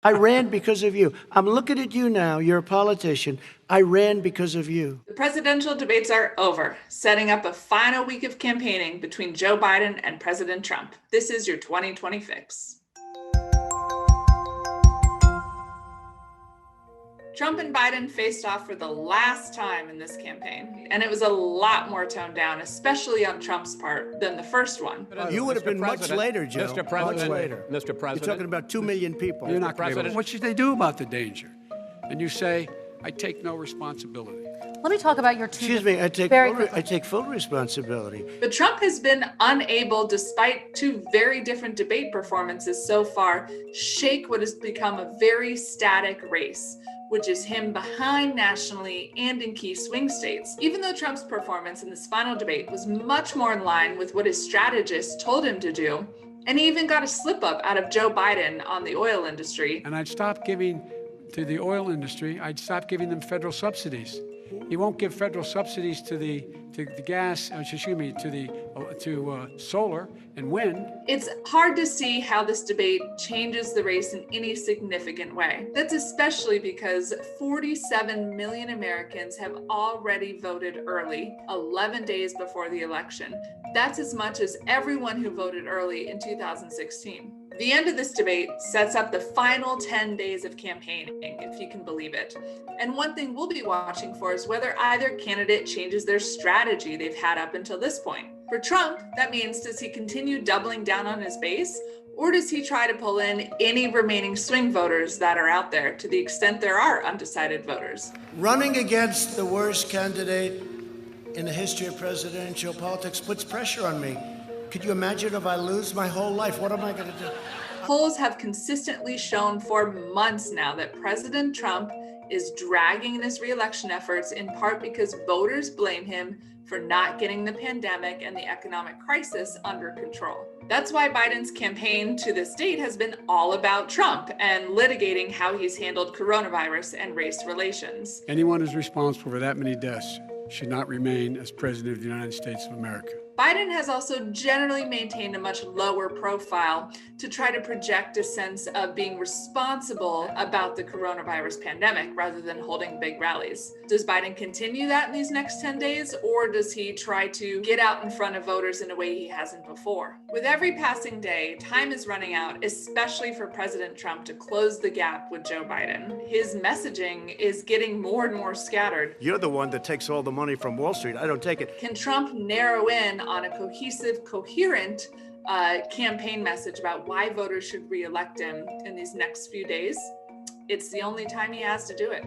I ran because of you. I'm looking at you now. You're a politician. I ran because of you. The presidential debates are over, setting up a final week of campaigning between Joe Biden and President Trump. This is your 2020 fix. Trump and Biden faced off for the last time in this campaign, and it was a lot more toned down, especially on Trump's part, than the first one. You would have been much later, Joe. Mr. President, much later. Mr. President. You're talking about 2 million people. You're not President. what should they do about the danger? And you say, I take no responsibility. Let me talk about your two. Excuse me, I take full responsibility. But Trump has been unable, despite two very different debate performances so far, shake what has become a very static race, which is him behind nationally and in key swing states. Even though Trump's performance in this final debate was much more in line with what his strategists told him to do, and he even got a slip up out of Joe Biden on the oil industry. And I'd stop giving to the oil industry, I'd stop giving them federal subsidies. He won't give federal subsidies to the gas, to solar and wind. It's hard to see how this debate changes the race in any significant way. That's especially because 47 million Americans have already voted early, 11 days before the election. That's as much as everyone who voted early in 2016. The end of this debate sets up the final 10 days of campaigning, if you can believe it. And one thing we'll be watching for is whether either candidate changes their strategy they've had up until this point. For Trump, that means, does he continue doubling down on his base, or does he try to pull in any remaining swing voters that are out there, to the extent there are undecided voters? Running against the worst candidate in the history of presidential politics puts pressure on me. Could you imagine if I lose my whole life? What am I going to do? Polls have consistently shown for months now that President Trump is dragging in his re-election efforts, in part because voters blame him for not getting the pandemic and the economic crisis under control. That's why Biden's campaign to this date has been all about Trump and litigating how he's handled coronavirus and race relations. Anyone who's responsible for that many deaths should not remain as president of the United States of America. Biden has also generally maintained a much lower profile to try to project a sense of being responsible about the coronavirus pandemic rather than holding big rallies. Does Biden continue that in these next 10 days, or does he try to get out in front of voters in a way he hasn't before? With every passing day, time is running out, especially for President Trump to close the gap with Joe Biden. His messaging is getting more and more scattered. You're the one that takes all the money from Wall Street. I don't take it. Can Trump narrow in on a cohesive, coherent campaign message about why voters should re-elect him in these next few days? It's the only time he has to do it.